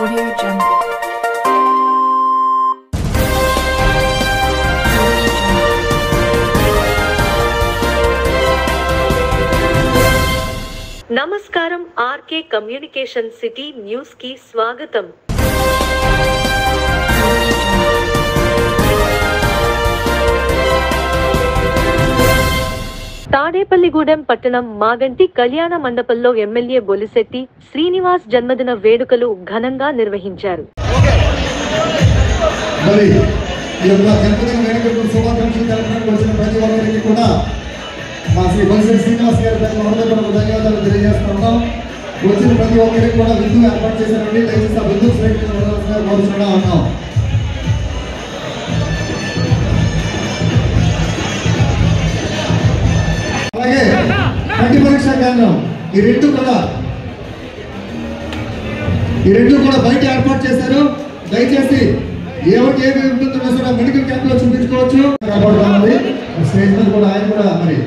Audio Jungle. నమస్కారం RK communication city news కి స్వాగతం. తాడేపల్లిగూడెం పట్టణం మాగంటి కళ్యాణ మండపంలో ఎమ్మెల్యే బొలిశెట్టి శ్రీనివాస్ జన్మదిన వేడుకలు ఘనంగా నిర్వహించారు. మా శ్రీ బొలిశెట్టి శ్రీనివాస్ గారి ధన్యవాదాలు తెలియజేస్తున్నాం. వచ్చిన ప్రతి ఒక్కరికి కూడా విందు ఏర్పాటు చేశారండి. దయచేసి ఆ విందు కోరుచున్నా ఉన్నాం. అలాగే కంటి పరీక్షా కేంద్రం ఈ రెండు కూడా బయట ఏర్పాటు చేశారు. దయచేసి ఎవరికి ఏమి ఉంటుందో సరే మెడికల్ క్యాంప్ లో చూపించుకోవచ్చు. కాపాడుతుంది స్టేజ్ మీద కూడా ఆయన కూడా మరి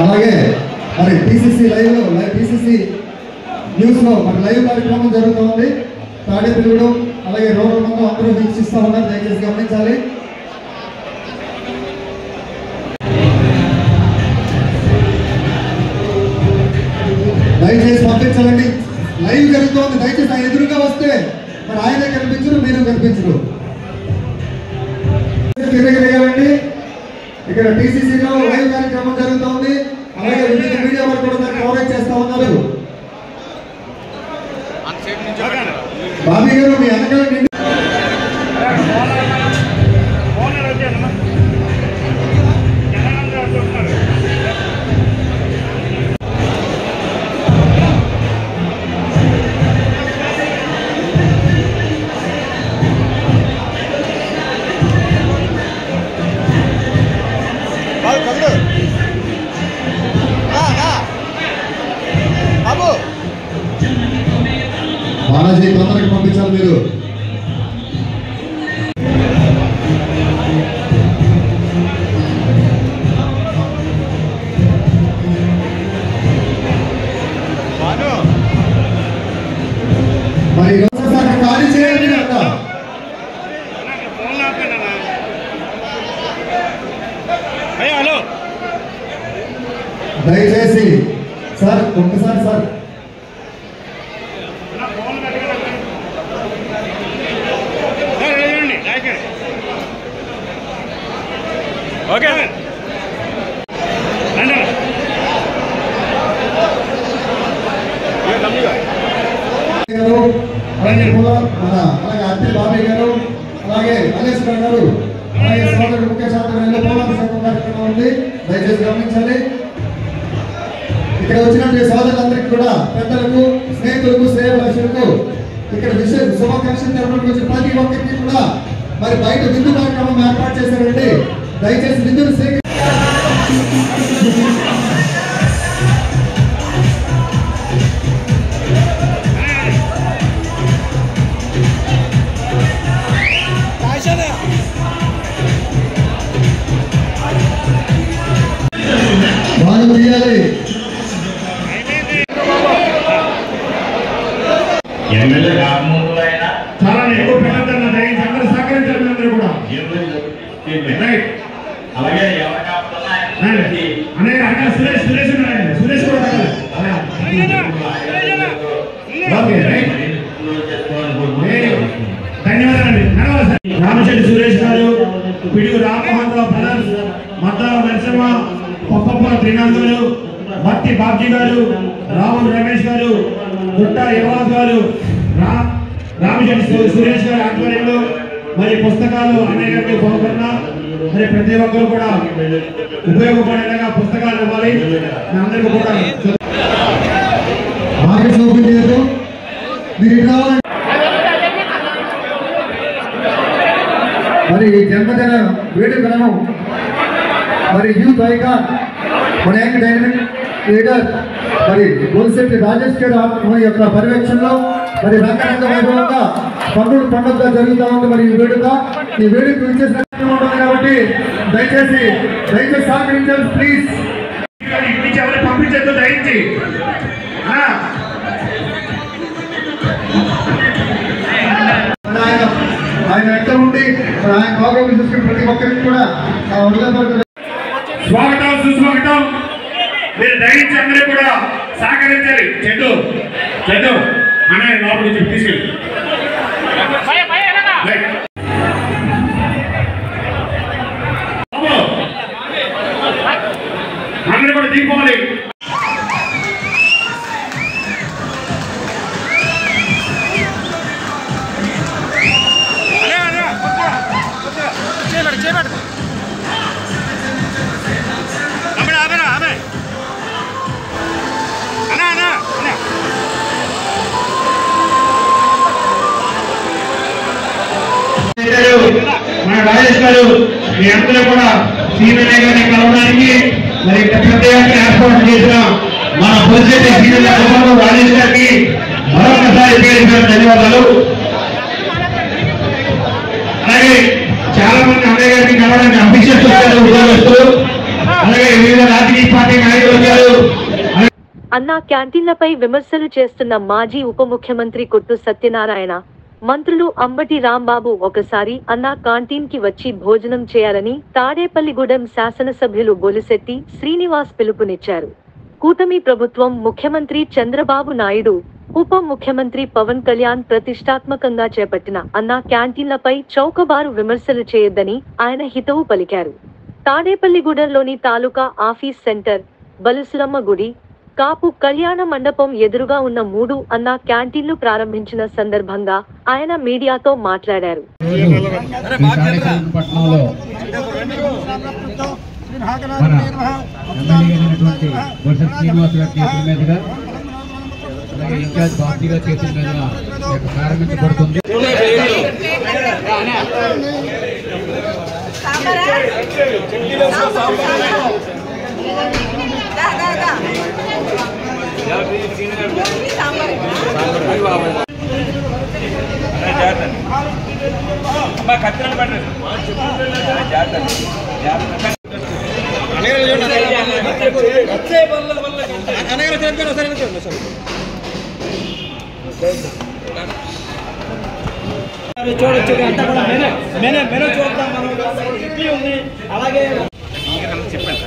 అలాగే మరి టీసీసీ టీసీసీ న్యూస్ లో మరి లైవ్ కార్యక్రమం జరుగుతుంది. తాడేపల్లిగూడెం అలాగే రోడ్డు మొత్తం అందరూ వీక్షిస్తూ ఉన్నారు. దయచేసి గమనించాలి. దయచేసి పంపించాలండి. లైవ్ జరుగుతోంది. దయచేసి ఆయన ఎదురుగా వస్తే మరి ఆయనే కనిపించరు, మీరు కనిపించరు. తిరగలిగారండి. ఇక్కడ టీసీసీలో లైవ్ కార్యక్రమం జరుగుతోంది. అలాగే మీడియా వారు కూడా దాన్ని కవరేజ్ చేస్తా ఉన్నారు. బాబీ గారు మీ వెనకాల బాలాజీ తొందరగా పంపించాలి మీరు. మరి ఖాళీ చేయండి. దయచేసి సార్ ఒక్కసారి సార్ ఓకే అలాగే అత్తి బాబీ గారు అలాగే మల్లేశ్వర గారు అలాగే సోదరుడు ముఖ్య శాస్త్రంలో పౌరాభిషేకం కార్యక్రమం ఉంది. దయచేసి గమనించాలి. ఇక్కడ వచ్చినటువంటి సోదరులందరికీ కూడా పెద్దలకు స్నేహితులకు శ్రేయభిలాషులకు ఇక్కడ విశేష శుభాకాంక్షలు తెలపడానికి వచ్చిన ప్రతి ఒక్కరికి కూడా మరి బయట విందు కార్యక్రమం ఏర్పాటు చేశారండి. దయచేసి విందును స్వీకరించాలి. ఎమ్మెల్యే రామూర్లు అయినా చాలా ఎక్కువ పిల్లలు అందరూ సహకరించారు. అందరూ కూడా అలాగే సురేష్ కూడా ధన్యవాదాలండి. రామశెట్టి సురేష్ గారు, పిడుగు రామ్మోహన్ రావు బ్రదర్స్, మద్దాల నరసింహ, పొప్పల త్రినాథ్ గారు, భక్తి బాబ్జీ గారు, రాములు రమేష్ గారు, గుట్ట యవాజ్ గారు, రామశెట్టి సురేష్ గారి ఆధ్వర్యంలో మరి పుస్తకాలు అనేక బహుకరణ మరి ప్రతి ఒక్కరు కూడా ఉపయోగపడేలాగా పుస్తకాలు ఇవ్వాలి. అందరికీ కూడా మరి జన్మదిన వేడుకలను మరి యూత్ ఐకాన్ మన యంగ్ డైనమిక్ లీడర్ మరి బొలిశెట్టి రాజేష్ గారి యొక్క పర్యవేక్షణలో మరి రంగరంగ వైభవంగా పండుగ జరుగుతూ ఉంది. మరి ఈ వేడుక విచ్చేసిన ఉంటుంది కాబట్టి దయచేసి సహకరించాలి ప్లీజ్. చేస్తూ దయించి ఆయన వెంట ఉండి ఆయన బాగోగులు చూసుకుని ప్రతి ఒక్కరికి కూడా స్వాగతం సుస్వాగతం. మీరు దయించి అందరూ కూడా సహకరించాలి. చెట్టు చెట్టు అనే లోపల నుంచి తీసుకెళ్ళి అందరూ కూడా దిగిపోవాలి. మన రాజేష్ గారు మీ అందరూ కూడా సీనియర్ గారిని కలవడానికి మరి ప్రత్యేకంగా ఏర్పాటు చేసిన మన పొలిసిటీ సీనియర్ రాజేష్ గారికి మరొకసారి పేరు ధన్యవాదాలు. అలాగే చాలా మంది అన్నయ్య గారిని కలవడానికి అఫీషియల్స్ వచ్చారు, ఉద్యోగస్తులు, అలాగే వివిధ రాజకీయ పార్టీ నాయకులు వచ్చారు. అన్నా క్యాంటీన్లపై విమర్శలు చేస్తున్న మాజీ ఉప ముఖ్యమంత్రి కొట్టు సత్యనారాయణ, మంత్రులు అంబటి రాంబాబు ఒకసారి అన్నా క్యాంటీన్ కి వచ్చి భోజనం చేయాలని తాడేపల్లిగూడెం శాసనసభ్యులు బొలిశెట్టి శ్రీనివాస్ పిలుపునిచ్చారు. కూటమి ప్రభుత్వం ముఖ్యమంత్రి చంద్రబాబు నాయుడు, ఉప ముఖ్యమంత్రి పవన్ కళ్యాణ్ ప్రతిష్టాత్మకంగా చేపట్టిన అన్నా క్యాంటీన్లపై చౌకబారు విమర్శలు చేయొద్దని ఆయన హితవు పలికారు. తాడేపల్లిగూడెంలోని తాలూకా ఆఫీస్ సెంటర్, బలుసులమ్మ గుడి, కాపు కళ్యాణ మండపం ఎదురుగా ఉన్న 3 అన్నా క్యాంటీన్లు ప్రారంభించిన సందర్భంగా ఆయన మీడియాతో మాట్లాడారు. చూడొచ్చు అంతా కూడా మెనూ చూద్దాం మనం. ఇడ్లీ ఉంది, అలాగే చెప్పండి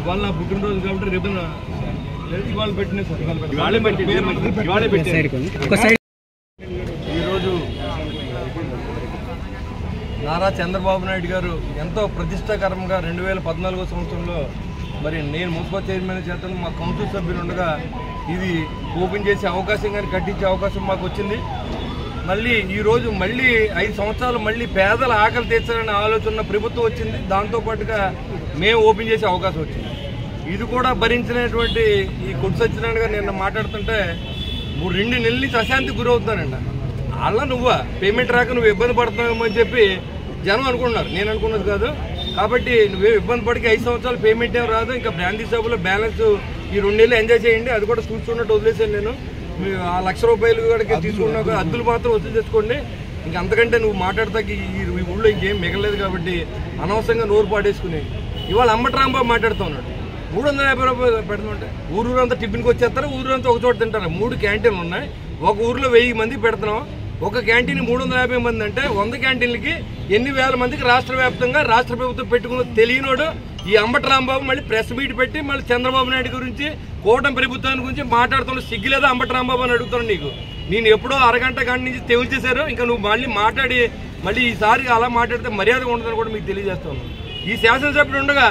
ఇవాళ నా పుట్టినరోజు కాబట్టి రేపు ఇవాళ పెట్టినా సార్. ఈరోజు నారా చంద్రబాబు నాయుడు గారు ఎంతో ప్రతిష్టాకరంగా 2014 సంవత్సరంలో మరి నేను మున్సిపల్ చైర్మన్ చేతను మా కౌన్సిల్ సభ్యులు ఉండగా ఇది ఓపెన్ చేసే అవకాశం కానీ కట్టించే అవకాశం మాకు వచ్చింది. మళ్ళీ ఈరోజు మళ్ళీ 5 సంవత్సరాలు మళ్ళీ పేదల ఆకలి తీర్చాలనే ఆలోచన ప్రభుత్వం వచ్చింది. దాంతోపాటుగా మేము ఓపెన్ చేసే అవకాశం వచ్చింది. ఇది కూడా భరించినటువంటి ఈ కొట్టు సత్యనారాయణ గారు నిన్న మాట్లాడుతుంటే 2 నెలల నుంచి అశాంతికి గురవుతున్నానండి. అలా నువ్వా పేమెంట్ రాక నువ్వు ఇబ్బంది పడుతున్నావేమో అని చెప్పి జనం అనుకుంటున్నారు, నేను అనుకున్నది కాదు. కాబట్టి నువ్వే ఇబ్బంది పడికి 5 సంవత్సరాలు పేమెంట్ ఏం రాదు, ఇంకా బ్రాందీ సభలో బ్యాలెన్స్ ఈ 2 నెలలు ఎంజాయ్ చేయండి, అది కూడా చూస్తున్నట్టు వదిలేసాను నేను. ఆ ₹1,00,000 కూడా తీసుకున్నాక అద్దులు మాత్రం వసూలు తెచ్చుకోండి, ఇంకా అంతకంటే నువ్వు మాట్లాడతాకి ఈ ఊళ్ళో ఇంకేం మిగలేదు. కాబట్టి అనవసరంగా నోరు పాడేసుకుని ఇవాళ అంబటి రాంబాబు మాట్లాడుతూ ఉన్నాడు. 350 రూపాయలు పెడుతుంటే ఊరంతా టిఫిన్కి వచ్చేస్తారు, ఊరంతా ఒక చోట తింటారు. 3 క్యాంటీన్లు ఉన్నాయి, ఒక ఊరిలో 1000 మంది పెడుతున్నాం. ఒక క్యాంటీన్ 350 మంది అంటే 100 క్యాంటీన్లకి ఎన్ని వేల మందికి రాష్ట్ర వ్యాప్తంగా రాష్ట్ర ప్రభుత్వం పెట్టుకున్న తెలియనోడు ఈ అంబటి రాంబాబు మళ్ళీ ప్రెస్ మీట్ పెట్టి మళ్ళీ చంద్రబాబు నాయుడు గురించి కూటమి ప్రభుత్వాన్ని గురించి మాట్లాడుతున్న సిగ్గులేదా అంబటి రాంబాబు అని అడుగుతాను నీకు. నేను ఎప్పుడో అరగంట గంట నుంచి తెగులు చేశారు, ఇంకా నువ్వు మళ్ళీ మాట్లాడి మళ్ళీ ఈసారి అలా మాట్లాడితే మర్యాద ఉండదని కూడా మీకు తెలియజేస్తాను. ఈ శాసనసభ్యుడు ఉండగా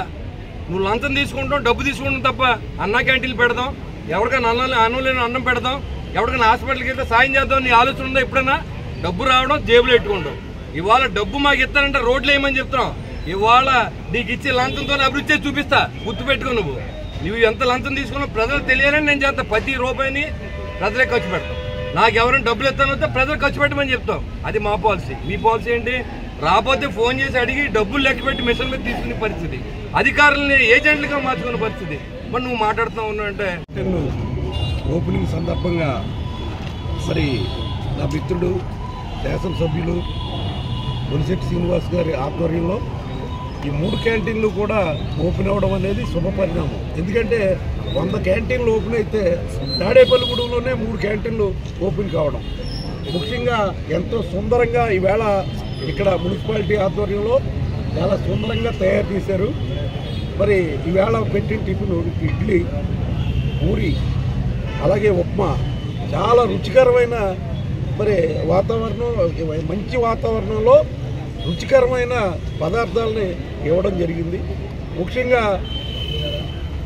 నువ్వు లంచం తీసుకుంటాం, డబ్బు తీసుకుంటాం తప్ప అన్నా క్యాంటీన్లు పెడదాం, ఎవరికైనా అన్నం లేని అన్నం పెడదాం, ఎవరికైనా హాస్పిటల్కి అయితే సాయం చేద్దాం నీ ఆలోచన ఉందా? ఎప్పుడైనా డబ్బు రావడం జేబులో పెట్టుకుంటాం. ఇవాళ డబ్బు మాకు ఇస్తానంటే రోడ్లు వేయమని చెప్తున్నాం. ఇవాళ నీకు ఇచ్చే లంచంతో అభివృద్ధి చేసి చూపిస్తా, గుర్తుపెట్టుకో. నువ్వు ఎంత లంచం తీసుకున్నావు ప్రజలు తెలియాలని నేను చేస్తా. ప్రతి రూపాయిని ప్రజలే ఖర్చు పెడతాం. నాకు ఎవరైనా డబ్బులు ఇస్తానంటే ప్రజలు ఖర్చు పెట్టమని చెప్తాం. అది మా పాలసీ. మీ పాలసీ ఏంటి? రాకపోతే ఫోన్ చేసి అడిగి డబ్బులు లెక్క పెట్టి మిషన్ మీద తీసుకునే పరిస్థితి, అధికారులని ఏజెంట్లుగా మార్చుకునే పరిస్థితి. మరి నువ్వు మాట్లాడుతున్నావు ఉన్నావంటే ఓపెనింగ్ సందర్భంగా మరి నా మిత్రుడు శాసనసభ్యులు బొలిశెట్టి శ్రీనివాస్ గారి ఆధ్వర్యంలో ఈ 3 క్యాంటీన్లు కూడా ఓపెన్ అవ్వడం అనేది శుభపరిణామం. ఎందుకంటే 100 క్యాంటీన్లు ఓపెన్ అయితే తాడేపల్లిగూడెంలోనే 3 క్యాంటీన్లు ఓపెన్ కావడం ముఖ్యంగా ఎంతో సుందరంగా ఈవేళ ఇక్కడ మున్సిపాలిటీ ఆధ్వర్యంలో చాలా సుందరంగా తయారు చేశారు. మరి ఈవేళ పెట్టిన టిఫిన్ ఇడ్లీ, పూరి, అలాగే ఉప్మా చాలా రుచికరమైన మరి వాతావరణం, మంచి వాతావరణంలో రుచికరమైన పదార్థాలని ఇవ్వడం జరిగింది. ముఖ్యంగా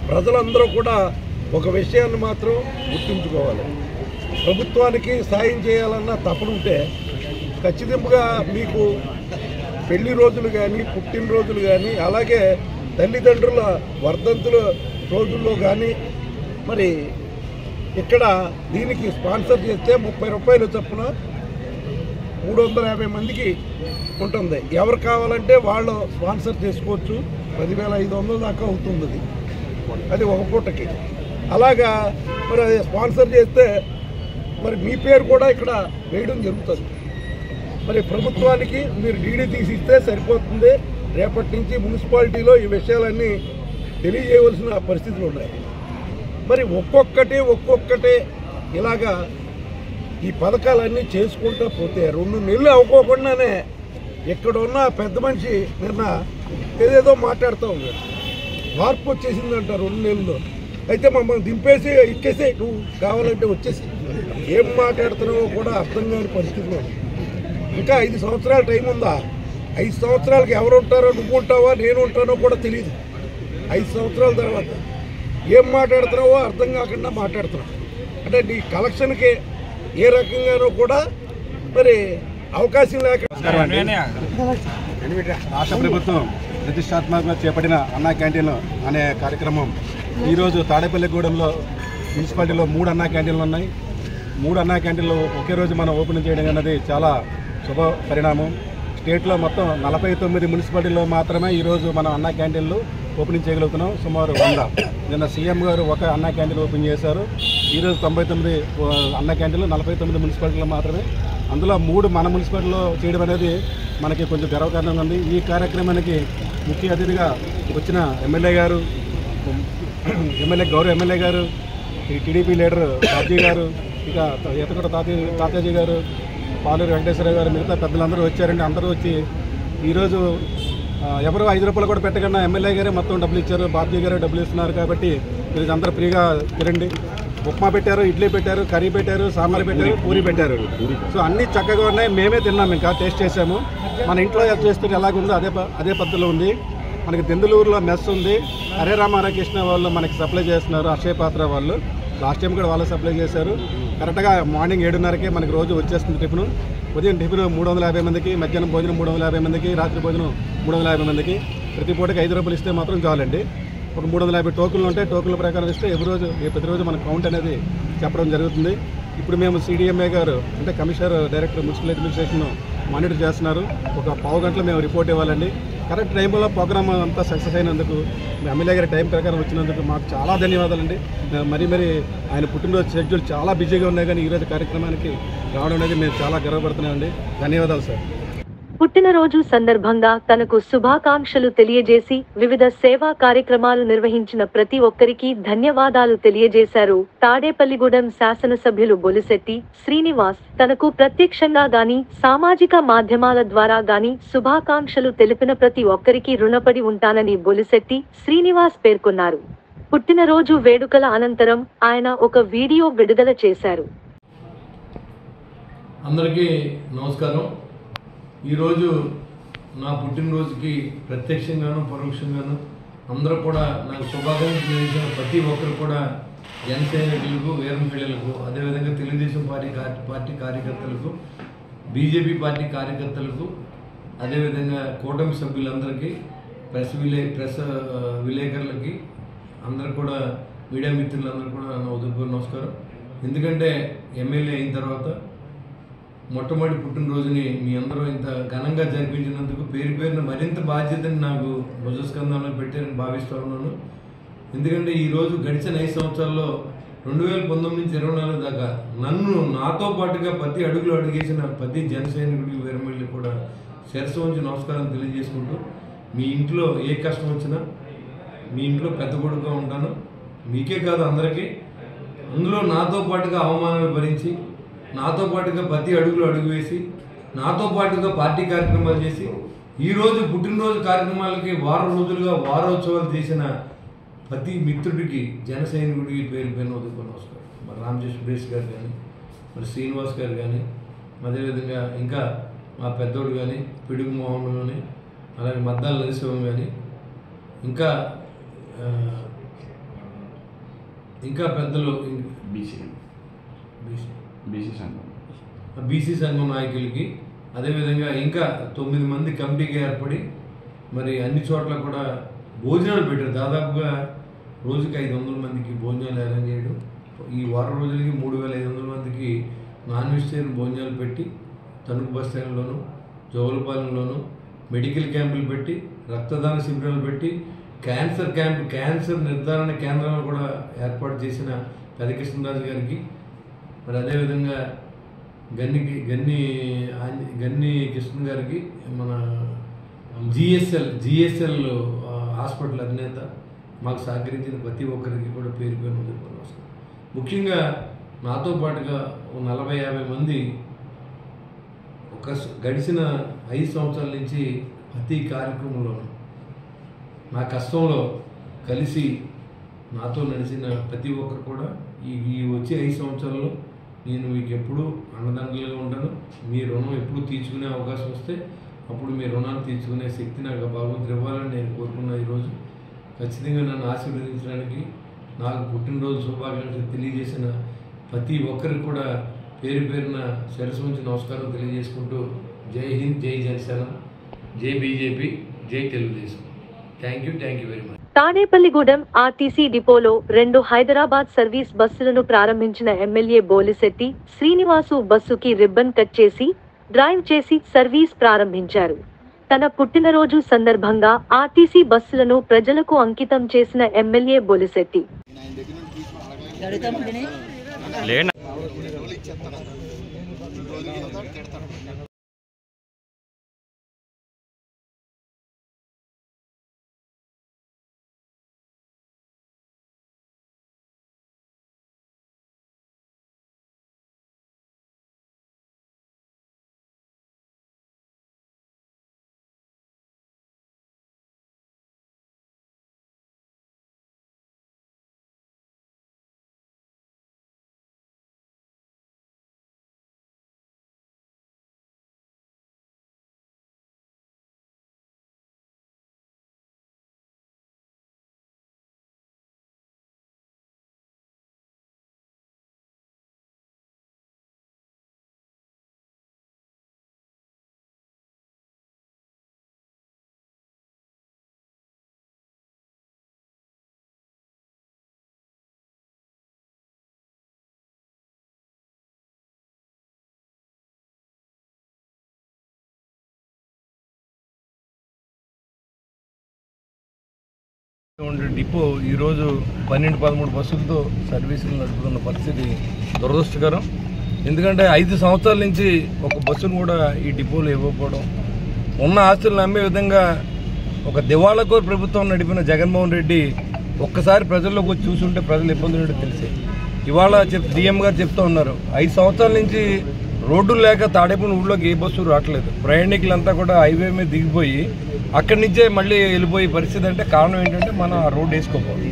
ప్రజలందరూ కూడా ఒక విషయాన్ని మాత్రం గుర్తుంచుకోవాలి. ప్రభుత్వానికి సాయం చేయాలన్న తపనుంటే ఖచ్చితంగా మీకు పెళ్లి రోజులు కానీ, పుట్టినరోజులు కానీ, అలాగే తల్లిదండ్రుల వర్ధంతుల రోజుల్లో కానీ మరి ఇక్కడ దీనికి స్పాన్సర్ చేస్తే 30 రూపాయలు చొప్పున 350 మందికి ఉంటుంది. ఎవరు కావాలంటే వాళ్ళు స్పాన్సర్ చేసుకోవచ్చు. 10,500 దాకా అవుతుంది అది ఒక పూటకి. అలాగా మరి అది స్పాన్సర్ చేస్తే మరి మీ పేరు కూడా ఇక్కడ వేయడం జరుగుతుంది. మరి ప్రభుత్వానికి మీరు డీడీ తీసిస్తే సరిపోతుంది. రేపటి నుంచి మున్సిపాలిటీలో ఈ విషయాలన్నీ తెలియజేయవలసిన పరిస్థితులు ఉన్నాయి. మరి ఒక్కొక్కటి ఇలాగా ఈ పథకాలన్నీ చేసుకుంటూ పోతే 2 నెలలు అవ్వకుండానే ఇక్కడ ఉన్న పెద్ద మనిషి నిన్న ఏదేదో మాట్లాడుతూ ఉన్నాడు. మార్పు వచ్చేసిందంట 2 నెలల్లో. అయితే మమ్మల్ని దింపేసి ఇచ్చేసి నువ్వు కావాలంటే వచ్చేసి ఏం మాట్లాడుతున్నావో కూడా అర్థం కాని పరిస్థితిలో ఇంకా 5 సంవత్సరాల టైం ఉందా? 5 సంవత్సరాలకి ఎవరు ఉంటారో, నువ్వు ఉంటావా నేను ఉంటానో కూడా తెలియదు. 5 సంవత్సరాల తర్వాత ఏం మాట్లాడుతున్నావో అర్థం కాకుండా మాట్లాడుతున్నావు. అంటే నీ కలెక్షన్కి ఏ రకంగానో కూడా మరి అవకాశం లేక రాష్ట్ర ప్రభుత్వం ప్రతిష్టాత్మకంగా చేపట్టిన అన్నా క్యాంటీన్ అనే కార్యక్రమం ఈరోజు తాడేపల్లిగూడెంలో మున్సిపాలిటీలో 3 అన్నా క్యాంటీన్లు ఉన్నాయి. 3 అన్నా క్యాంటీన్లు ఒకే రోజు మనం ఓపెన్ చేయడం అనేది చాలా శుభ పరిణామం. స్టేట్లో మొత్తం 49 మున్సిపాలిటీల్లో మాత్రమే ఈరోజు మనం అన్నా క్యాంటీన్లు ఓపెనింగ్ చేయగలుగుతున్నాం. సుమారు 100. నిన్న సీఎం గారు ఒక అన్నా క్యాంటీన్ ఓపెన్ చేశారు. ఈరోజు 99 అన్నా క్యాంటీన్లు 49 మున్సిపాలిటీలో మాత్రమే. అందులో 3 మన మున్సిపాలిటీలో చేయడం అనేది మనకి కొంచెం గర్వకారణంగా ఉంది. ఈ కార్యక్రమానికి ముఖ్య అతిథిగా వచ్చిన గౌరవ ఎమ్మెల్యే గారు, ఈ టీడీపీ లీడర్ బాబ్జీ గారు, ఇక ఎతకూడ తాతాజీ గారు, పాలూరు వెంకటేశ్వర గారు, మిగతా పెద్దలందరూ వచ్చారండి. అందరూ వచ్చి ఈరోజు ఎవరు 5 రూపాయలు కూడా పెట్టకుండా ఎమ్మెల్యే గారే మొత్తం డబ్బులు ఇచ్చారు, బాబ్జీ గారే డబ్బులు ఇస్తున్నారు. కాబట్టి మీరు అందరూ ఫ్రీగా తినండి. ఉప్మా పెట్టారు, ఇడ్లీ పెట్టారు, కర్రీ పెట్టారు, సాంబార్ పెట్టారు, పూరి పెట్టారు. సో అన్నీ చక్కగా ఉన్నాయి. మేమే తిన్నాము, ఇంకా టేస్ట్ చేసాము. మన ఇంట్లో చేస్తుంటే ఎలాగుందో అదే పద్ధతిలో ఉంది. మనకి దెందులూరులో మెస్ ఉంది. హరే రామకృష్ణ వాళ్ళు మనకి సప్లై చేస్తున్నారు. అక్షయ పాత్ర వాళ్ళు లాస్ట్ టైం కూడా వాళ్ళు సప్లై చేశారు. కరెక్ట్గా మార్నింగ్ 7:30కే మనకి రోజు వచ్చేస్తుంది టిఫిన్. ఉదయం టిఫిన్ 350 మందికి, మధ్యాహ్నం భోజనం 350 మందికి, రాత్రి భోజనం 350 మందికి. ప్రతి పూటకి 5 రూపాయలు ఇస్తే మాత్రం చాలండి. ఒక 350 టోకున్లు ఉంటాయి. టోకున్ల ప్రకారం ఇస్తే ప్రతిరోజు మన కౌంట్ అనేది చెప్పడం జరుగుతుంది. ఇప్పుడు మేము CDMA గారు అంటే commissioner director municipal administration monitor చేస్తున్నారు. ఒక పావు గంటలో మేము రిపోర్ట్ ఇవ్వాలండి. కరెక్ట్ టైంలో ప్రోగ్రామ్ అంతా సక్సెస్ అయినందుకు, ఎమ్మెల్యే గారి టైం ప్రకారం వచ్చినందుకు మాకు చాలా ధన్యవాదాలండి. మరి ఆయన పుట్టినరోజు షెడ్యూల్ చాలా బిజీగా ఉన్నాయి, కానీ ఈరోజు కార్యక్రమానికి రావడం అనేది మేము చాలా గర్వపడుతున్నామండి. ధన్యవాదాలు సార్. పుట్టినరోజు సందర్భంగా తనకు శుభాకాంక్షలు తెలియజేసి వివిధ సేవా కార్యక్రమాలు నిర్వహించిన ప్రతి ఒక్కరికి ధన్యవాదాలు తెలియజేశారు. తాడేపల్లిగూడెం శాసనసభ్యులు బొలిశెట్టి శ్రీనివాస్ తనకు ప్రత్యక్షంగా గాని, సామాజిక మాధ్యమాల ద్వారా గాని శుభాకాంక్షలు తెలిపిన ప్రతి ఒక్కరికి రుణపడి ఉంటానని బొలిశెట్టి శ్రీనివాస్ పేర్కొన్నారు. పుట్టినరోజు వేడుకల అనంతరం ఆయన ఒక వీడియో విడుదల చేశారు. అందరికీ నమస్కారం. ఈరోజు నా పుట్టినరోజుకి ప్రత్యక్షంగాను పరోక్షంగాను అందరూ కూడా నాకు శుభాకాంక్షలు తెలియజేసిన ప్రతి ఒక్కరు కూడా జన సైనికులకు వీర మహిళలకు అదేవిధంగా తెలుగుదేశం పార్టీ కార్యకర్తలకు బీజేపీ పార్టీ కార్యకర్తలకు అదేవిధంగా కూటమి సభ్యులందరికీ ప్రెస్ విలేకరులకి అందరూ కూడా మీడియా మిత్రులందరూ కూడా నా ఉదయపూర్వ నమస్కారం. ఎందుకంటే ఎమ్మెల్యే అయిన తర్వాత మొట్టమొదటి పుట్టినరోజుని మీ అందరూ ఇంత ఘనంగా జరిపించినందుకు పేరున మరింత బాధ్యతని నాకు భుజస్కంధంలో పెట్టారని భావిస్తూ ఉన్నాను. ఎందుకంటే ఈరోజు గడిచిన 5 సంవత్సరాల్లో 2019 నుంచి 24 దాకా నాతో పాటుగా ప్రతి అడుగులో అడుగేసిన ప్రతి జన సైనికుడికి వీరమహిళకి కూడా శిరస్సు వంచి నమస్కారం తెలియజేసుకుంటూ మీ ఇంట్లో ఏ కష్టం వచ్చినా మీ ఇంట్లో పెద్ద కొడుకుగా ఉంటాను. మీకే కాదు అందరికీ. అందులో నాతో పాటుగా అవమానాలు భరించి నాతో పాటుగా ప్రతి అడుగులో అడుగు వేసి నాతో పాటుగా పార్టీ కార్యక్రమాలు చేసి ఈరోజు పుట్టినరోజు కార్యక్రమాలకి వారం రోజులుగా వారోత్సవాలు చేసిన ప్రతి మిత్రుడికి జన సైనికుడికి పేరు ఉదయపూర్వ నమస్కారం. మరి రామజీ సురేష్ గారు కానీ మరి శ్రీనివాస్ గారు కానీ అదేవిధంగా ఇంకా మా పెద్దోడు కానీ పిడుగు మోహన్ కానీ అలాగే మద్దాల నరసింహం కానీ ఇంకా పెద్దలు బీసీ సంఘం నాయకులకి అదేవిధంగా ఇంకా 9 మంది కమిటీకి ఏర్పడి మరి అన్ని చోట్ల కూడా భోజనాలు పెట్టారు. దాదాపుగా రోజుకి 500 మందికి భోజనాలు అరేంజ్ చేయడం, ఈ వారం రోజులకి 3500 మందికి నాన్ వెజిటేరియన్ భోజనాలు పెట్టి తణుకు బస్ స్టాండ్లోను జోగులపాలెంలోను మెడికల్ క్యాంపులు పెట్టి రక్తదాన శిబిరాలు పెట్టి క్యాన్సర్ నిర్ధారణ కేంద్రాలను కూడా ఏర్పాటు చేసిన పెదకృష్ణరాజు గారికి మరి అదేవిధంగా గన్ని కృష్ణ గారికి మన జిఎస్ఎల్ హాస్పిటల్ అధినేత మాకు సహకరించిన ప్రతి ఒక్కరికి కూడా పేరు నమస్కారం. ముఖ్యంగా నాతో పాటుగా 40-50 మంది గడిచిన 5 సంవత్సరాల నుంచి ప్రతి కార్యక్రమంలోనూ నా కష్టంలో కలిసి నాతో నడిచిన ప్రతి ఒక్కరు కూడా ఈ వచ్చే 5 సంవత్సరాల్లో నేను మీకు ఎప్పుడూ అండదండలుగా ఉంటాను. మీ రుణం ఎప్పుడు తీర్చుకునే అవకాశం వస్తే అప్పుడు మీ రుణాన్ని తీర్చుకునే శక్తి నాకు భగవంతుడు ఇవ్వాలని నేను కోరుకున్నా. ఈరోజు ఖచ్చితంగా నన్ను ఆశీర్వదించడానికి నాకు పుట్టినరోజు శుభాకాంక్షలు తెలియజేసిన ప్రతి ఒక్కరికి కూడా పేరున శిరస్సు వంచి నమస్కారం తెలియజేసుకుంటూ జై హింద్, జై జనసేన, జై బీజేపీ, జై Telugu Desam. Thank you very much. Tadepalligudem RTC డిపోలో 2 హైదరాబాద్ సర్వీస్ బస్సులను ప్రారంభించిన ఎమ్మెల్యే బోలిశెట్టి శ్రీనివాసు బస్సుకి రిబ్బన్ కట్ చేసి డ్రైవ్ చేసి సర్వీస్ ప్రారంభించారు. తన పుట్టినరోజు సందర్భంగా ఆర్టీసీ బస్సులను ప్రజలకు అంకితం చేసిన ఎమ్మెల్యే బోలిశెట్టి డిపో ఈరోజు 12-13 బస్సులతో సర్వీసులు నడుపుతున్న పరిస్థితి దురదృష్టకరం. ఎందుకంటే 5 సంవత్సరాల నుంచి ఒక బస్సును కూడా ఈ డిపోలో ఇవ్వకపోవడం, ఉన్న ఆస్తులను అమ్మే విధంగా ఒక దివాళాకోరు ప్రభుత్వం నడిపిన జగన్మోహన్ రెడ్డి ఒక్కసారి ప్రజల్లోకి వచ్చి చూసుంటే ప్రజలు ఇబ్బందులు ఏంటో తెలిసే. ఇవాళ డిఎం గారు చెప్తూ ఉన్నారు 5 సంవత్సరాల నుంచి రోడ్డులు లేక తాడేపల్లి ఊళ్ళోకి ఏ బస్సు రావట్లేదు. ప్రయాణికులంతా కూడా హైవే మీద దిగిపోయి అక్కడి నుంచే మళ్ళీ వెళ్ళిపోయే పరిస్థితి. అంటే కారణం ఏంటంటే మనం ఆ రోడ్డు వేసుకోవాలి.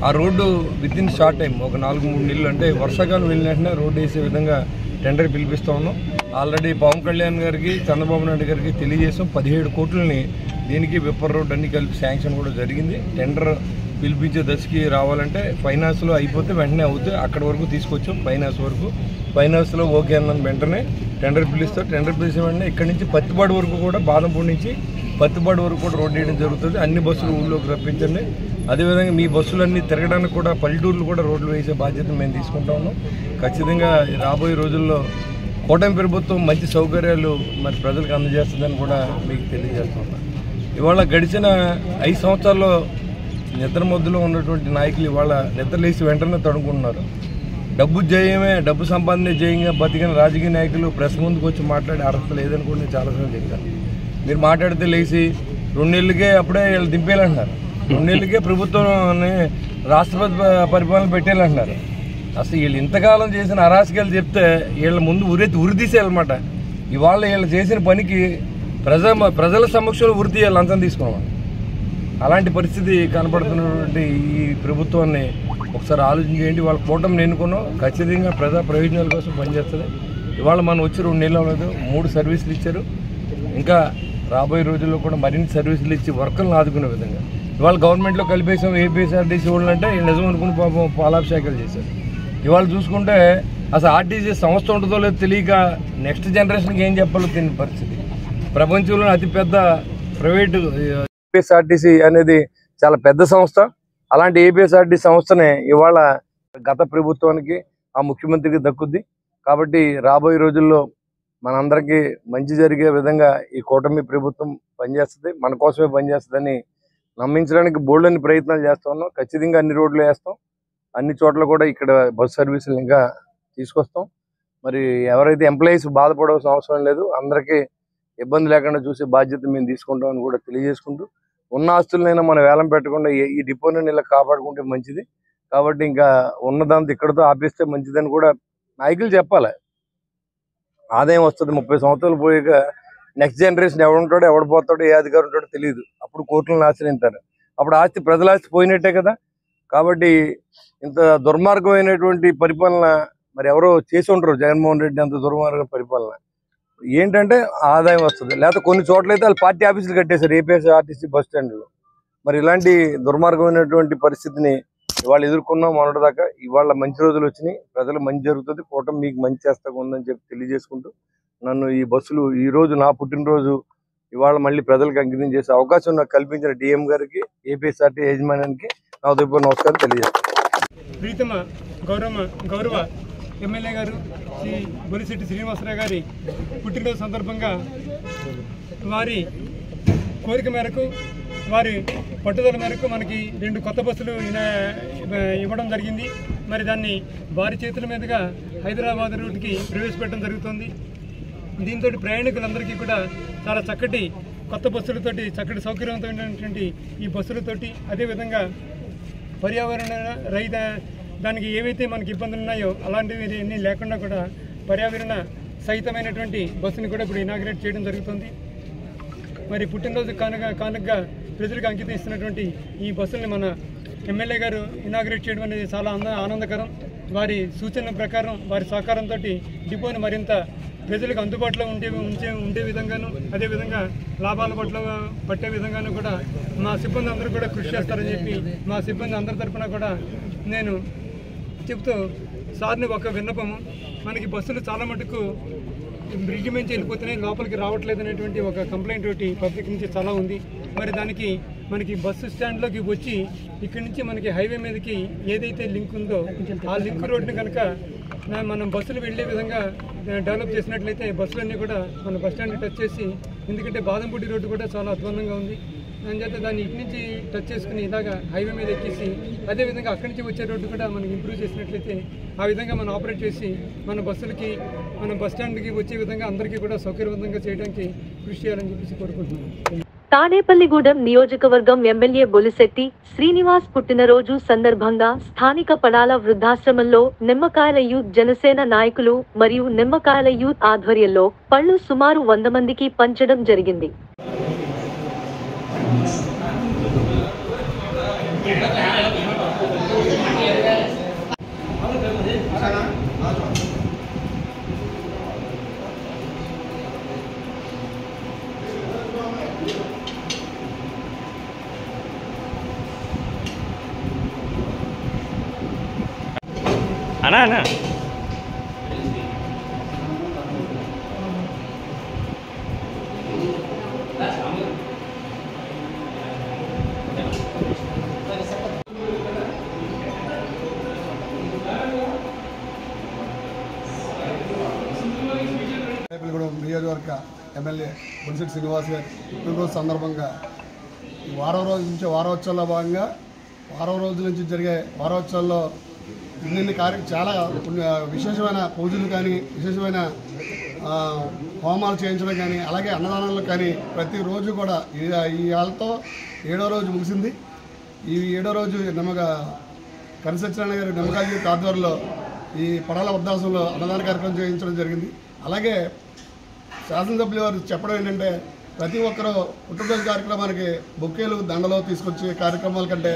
ఆ road with in short time ఒక 4-3 నెలలు అంటే వర్షాకాలం వెళ్ళిన వెంటనే రోడ్డు వేసే విధంగా టెండర్ పిలిపిస్తూ ఉన్నాం. ఆల్రెడీ పవన్ కళ్యాణ్ గారికి చంద్రబాబు నాయుడు గారికి తెలియజేసాం. 17 కోట్లని దీనికి విప్పర్ రోడ్ అన్ని కలిపి శాంక్షన్ కూడా జరిగింది. టెండర్ పిలిపించే దశకి రావాలంటే ఫైనాన్స్లో అయిపోతే వెంటనే అవుతే అక్కడి వరకు తీసుకొచ్చాం. ఫైనాన్స్ వరకు ఫైనాన్స్లో ఓకే అన్న వెంటనే టెండర్ పిలుస్తారు. టెండర్ పిలిచిన వెంటనే ఇక్కడి నుంచి పత్తిపాడు వరకు కూడా బాదంపూడి నుంచి పత్తిపాడు వరకు కూడా రోడ్ వేయడం జరుగుతుంది. అన్ని బస్సులు ఊళ్ళోకి రప్పించండి. అదేవిధంగా మీ బస్సులన్నీ తిరగడానికి కూడా పల్లెటూర్లు కూడా రోడ్లు వేసే బాధ్యత మేము తీసుకుంటా ఉన్నాం. ఖచ్చితంగా రాబోయే రోజుల్లో కూటమి ప్రభుత్వం మంచి సౌకర్యాలు మరి ప్రజలకు అందజేస్తుందని కూడా మీకు తెలియజేస్తున్నాం. ఇవాళ గడిచిన 5 సంవత్సరాల్లో నిద్రమొద్దులో ఉన్నటువంటి నాయకులు ఇవాళ నిద్రలేసి వెంటనే తడుకుంటున్నారు. డబ్బు జయమే, డబ్బు సంపాదనే జయంగా బతికిన రాజకీయ నాయకులు ప్రెస్ ముందుకు వచ్చి మాట్లాడే అర్హత లేదని కూడా నేను చాలాసార్లు చెప్పాను. మీరు మాట్లాడితే లేచి 2 నెలలకే అప్పుడే వీళ్ళు దింపేయాలంటున్నారు. 2 నెలలకే ప్రభుత్వాన్ని రాష్ట్రపతి పరిపాలన పెట్టేయాలంటున్నారు. అసలు వీళ్ళు ఇంతకాలం చేసిన అరాచకాలు చెప్తే వీళ్ళ ముందు ఉరితీసేయాలన్నమాట. ఇవాళ వీళ్ళు చేసిన పనికి ప్రజల సమక్షంలో ఉరి తీయాలి, లంచం తీసుకోవాలి. అలాంటి పరిస్థితి కనపడుతున్నటువంటి ఈ ప్రభుత్వాన్ని ఒకసారి ఆలోచన చేయండి. వాళ్ళ కూటమిని ఎన్నుకున్నాం, ఖచ్చితంగా ప్రజా ప్రయోజనాల కోసం పనిచేస్తుంది. ఇవాళ మనం వచ్చి 2 నెలలు అవ్వలేదు, 3 సర్వీసులు ఇచ్చారు. ఇంకా రాబోయే రోజుల్లో కూడా మరిన్ని సర్వీసులు ఇచ్చి వర్కర్లను ఆదుకునే విధంగా ఇవాళ గవర్నమెంట్లో కలిపేసాం. ఏపీఎస్ఆర్టీసీ వాళ్ళు అంటే నిజం అనుకుని పాపం పాలాభిషేకాలు చేశారు. ఇవాళ చూసుకుంటే అసలు ఆర్టీసీ సంస్థ ఉంటుందో లేదో తెలియక నెక్స్ట్ జనరేషన్కి ఏం చెప్పాలో తెలియని పరిస్థితి. ప్రపంచంలోనే అతిపెద్ద ప్రైవేటు ఏపీఎస్ఆర్టీసీ అనేది చాలా పెద్ద సంస్థ. అలాంటి ఏపీఎస్ఆర్టీసీ సంస్థనే ఇవాళ గత ప్రభుత్వానికి ఆ ముఖ్యమంత్రికి దక్కుద్ది. కాబట్టి రాబోయే రోజుల్లో మనందరికీ మంచి జరిగే విధంగా ఈ కూటమి ప్రభుత్వం పనిచేస్తుంది, మన కోసమే పనిచేస్తుందని నమ్మించడానికి బోల్డని ప్రయత్నాలు చేస్తూ ఉన్నాం. ఖచ్చితంగా అన్ని రోడ్లు వేస్తాం, అన్ని చోట్ల కూడా ఇక్కడ బస్ సర్వీసులు ఇంకా తీసుకొస్తాం. మరి ఎవరైతే ఎంప్లాయీస్ బాధపడవలసిన అవసరం లేదు, అందరికీ ఇబ్బంది లేకుండా చూసే బాధ్యత మేము తీసుకుంటామని కూడా తెలియజేసుకుంటూ, ఉన్న ఆస్తులనైనా మనం వేలం పెట్టకుండా ఈ డిపోని ఇలా కాపాడుకుంటే మంచిది. కాబట్టి ఇంకా ఉన్నదాంతో ఇక్కడతో ఆపేస్తే మంచిదని కూడా నాయకులు చెప్పాలి. ఆదాయం వస్తుంది 30 సంవత్సరాలు పోయాక నెక్స్ట్ జనరేషన్ ఎవడుంటాడో ఎవడు పోతాడో ఏ అధికారం ఉంటాడో తెలియదు. అప్పుడు కోర్టులను ఆశ్రయిస్తారు. అప్పుడు ఆస్తి ప్రజల ఆస్తి పోయినట్టే కదా. కాబట్టి ఇంత దుర్మార్గమైనటువంటి పరిపాలన మరి ఎవరో చేసి ఉంటారు. జగన్మోహన్ రెడ్డి అంత దుర్మార్గ పరిపాలన ఏంటంటే ఆదాయం వస్తుంది, లేకపోతే కొన్ని చోట్ల అయితే వాళ్ళు పార్టీ ఆఫీసులు కట్టేశారు ఏపీఎస్ఆర్టీసీ బస్ స్టాండ్లో. మరి ఇలాంటి దుర్మార్గమైనటువంటి పరిస్థితిని ఇవాళ ఎదుర్కొన్నాం మొన్నటిదాకా. ఇవాళ మంచి రోజులు వచ్చినాయి, ప్రజలు మంచి జరుగుతుంది, కూటమి మీకు మంచి చేస్తా ఉందని చెప్పి తెలియజేసుకుంటూ నన్ను ఈ బస్సులు ఈరోజు నా పుట్టినరోజు ఇవాళ మళ్ళీ ప్రజలకు అంకితం చేసే అవకాశం నాకు కల్పించిన డిఎం గారికి, ఏపీఎస్ఆర్టీ యాజమాన్యానికి నా ఉదయపూర్వ నమస్కారం తెలియజేస్తాను. ప్రీతమ గౌరవ ఎమ్మెల్యే గారు శ్రీ బొలిశెట్టి శ్రీనివాసరావు గారి పుట్టినరోజు సందర్భంగా వారి కోరిక మేరకు, వారి పట్టుదల మేరకు మనకి 2 కొత్త బస్సులు ఇవ్వడం జరిగింది. మరి దాన్ని వారి చేతుల మీదుగా హైదరాబాద్ రూట్కి ప్రవేశపెట్టడం జరుగుతుంది. దీంతో ప్రయాణికులందరికీ కూడా చాలా చక్కటి కొత్త బస్సులతోటి, చక్కటి సౌకర్యవంతమైనటువంటి ఈ బస్సులతోటి, అదేవిధంగా పర్యావరణ రహిత దానికి ఏవైతే మనకి ఇబ్బందులు ఉన్నాయో అలాంటివి అన్నీ లేకుండా కూడా పర్యావరణ సహితమైనటువంటి బస్సుని కూడా ఇప్పుడు ఇనాగ్రేట్ చేయడం జరుగుతుంది. మరి పుట్టినరోజు కానుకగా ప్రజలకు అంకితం ఇస్తున్నటువంటి ఈ బస్సుల్ని మన ఎమ్మెల్యే గారు ఇనాగ్రేట్ చేయడం అనేది చాలా ఆనందకరం. వారి సూచనల ప్రకారం, వారి సహకారంతో డిపోని మరింత ప్రజలకు అందుబాటులో ఉండే విధంగాను, అదేవిధంగా లాభాల పట్టే విధంగాను కూడా మా సిబ్బంది అందరూ కూడా కృషి చేస్తారని చెప్పి మా సిబ్బంది అందరి తరఫున కూడా నేను చెప్తూ, సార్ని ఒక విన్నపము, మనకి బస్సులు చాలా మటుకు బ్రిడ్జి నుంచి వెళ్ళిపోతున్నాయి, లోపలికి రావట్లేదు అనేటువంటి ఒక కంప్లైంట్ ఒకటి పబ్లిక్ నుంచి చాలా ఉంది. మరి దానికి మనకి బస్సు స్టాండ్లోకి వచ్చి ఇక్కడి నుంచి మనకి హైవే మీదకి ఏదైతే లింక్ ఉందో ఆ లింక్ రోడ్ని కనుక మనం బస్సులు వెళ్ళే విధంగా డెవలప్ చేసినట్లయితే బస్సులన్నీ కూడా మన బస్ స్టాండ్ని టచ్ చేసి, ఎందుకంటే బాదంపూడి రోడ్డు కూడా చాలా అధ్వానంగా ఉంది, దాని దాన్ని ఇటు నుంచి టచ్ చేసుకుని ఇలాగా హైవే మీద ఎక్కేసి, అదేవిధంగా అక్కడి నుంచి వచ్చే రోడ్డు కూడా మనం ఇంప్రూవ్ చేసినట్లయితే ఆ విధంగా మనం ఆపరేట్ చేసి మన బస్సులకి, మన బస్ స్టాండ్కి వచ్చే విధంగా అందరికీ కూడా సౌకర్యవంతంగా చేయడానికి కృషి చేయాలని చెప్పేసి కోరుకుంటున్నాను. తాడేపల్లిగూడెం నియోజకవర్గం ఎమ్మెల్యే బొలిశెట్టి శ్రీనివాస్ పుట్టినరోజు సందర్భంగా స్థానిక పడాల వృద్ధాశ్రమంలో నిమ్మకాయల యూత్ జనసేన నాయకులు మరియు నిమ్మకాయల యూత్ ఆధ్వర్యంలో పళ్లు సుమారు 100 మందికి పంచడం జరిగింది. అన్నా అన్నా నియోజకవర్గ ఎమ్మెల్యే బొలిశెట్టి శ్రీనివాస్ గారి పుట్టినరోజు సందర్భంగా వారం రోజు నుంచి వారోత్సవాల్లో భాగంగా వారం రోజుల నుంచి జరిగే వారోత్సవాల్లో ఇన్ని చాలా విశేషమైన పూజలు కానీ విశేషమైన హోమాలు చేయించడం కానీ అలాగే అన్నదానాలు కానీ ప్రతిరోజు కూడా ఈ వాళ్ళతో 7వ రోజు ముగిసింది. ఈ 7వ రోజు కరి సత్యనారాయణ గారి నిమ్మకాయ ఆధ్వర్యంలో ఈ పడాల వృద్ధాశ్రమంలో అన్నదాన కార్యక్రమం చేయించడం జరిగింది. అలాగే శాసనసభ్యులు వారు చెప్పడం ఏంటంటే ప్రతి ఒక్కరూ పుట్టినరోజు కార్యక్రమానికి బొక్కేలు దండలో తీసుకొచ్చే కార్యక్రమాల కంటే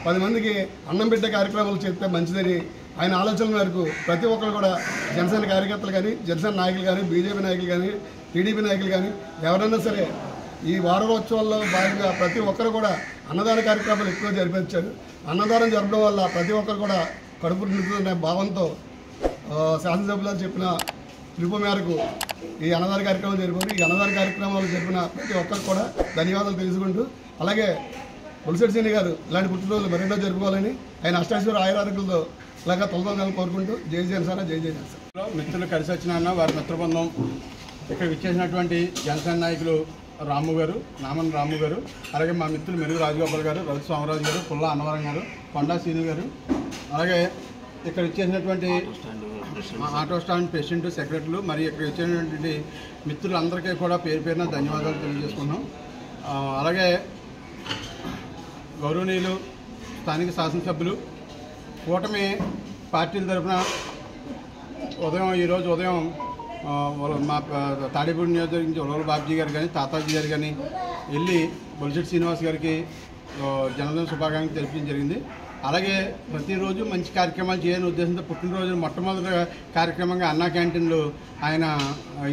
10 మందికి అన్నం పెట్టే కార్యక్రమాలు చేస్తే మంచిదని ఆయన ఆలోచన మేరకు ప్రతి ఒక్కరు కూడా జనసేన కార్యకర్తలు కానీ జనసేన నాయకులు కానీ బీజేపీ నాయకులు కానీ టీడీపీ నాయకులు కానీ ఎవరైనా సరే ఈ వారోత్సవాల్లో భాగంగా ప్రతి ఒక్కరు కూడా అన్నదాన కార్యక్రమాలు ఎక్కువ జరిపించారు. అన్నదానం జరపడం వల్ల ప్రతి ఒక్కరు కూడా కడుపు నిండుతుందనే భావంతో శాసనసభ్యులు చెప్పిన పిలుపు మేరకు ఈ అన్నదాన కార్యక్రమాలు జరిపారు. ఈ అన్నదాన కార్యక్రమాలు జరిపిన ప్రతి ఒక్కరికి కూడా ధన్యవాదాలు తెలుసుకుంటూ అలాగే బొలిశెట్టి శ్రీని గారు ఇలాంటి పుట్టినరోజులు మరెన్నో జరుపుకోవాలని ఆయన అష్టాశ్వర ఆయురారోగ్యంతో ఇలాగా తొలగాలని కోరుకుంటూ జై జనసేన జై జై జనసేన. మిత్రులు కలిసి వచ్చిన వారి మిత్ర బృందం ఇక్కడ విచ్చేసినటువంటి జనసేన నాయకులు రాము గారు, నామన్ రాము గారు, అలాగే మా మిత్రులు మెరుగు రాజగోపాల్ గారు, రవి సోమరాజు గారు, పుల్లా అన్నవరం గారు, కొండా శ్రీను గారు, అలాగే ఇక్కడ ఇచ్చేసినటువంటి ఆటో స్టాండ్ ప్రెసిడెంట్ సెక్రటరీలు మరియు ఇక్కడ ఇచ్చేటువంటి మిత్రులందరికీ కూడా పేరు పేరున ధన్యవాదాలు తెలియజేసుకున్నాం. అలాగే గౌరవనీయులు స్థానిక శాసనసభ్యులు కూటమి పార్టీల తరఫున ఈరోజు ఉదయం మా తాడేపూడి నియోజకవర్గం నుంచి ఉలవల బాబ్జీ గారు కానీ తాతాజీ గారు కానీ వెళ్ళి బొలిశెట్టి శ్రీనివాస్ గారికి జన్మదిన శుభాకాంక్షలు తెలిపించడం జరిగింది. అలాగే ప్రతిరోజు మంచి కార్యక్రమాలు చేయాలని ఉద్దేశంతో పుట్టినరోజు మొట్టమొదటి కార్యక్రమంగా అన్నా క్యాంటీన్లు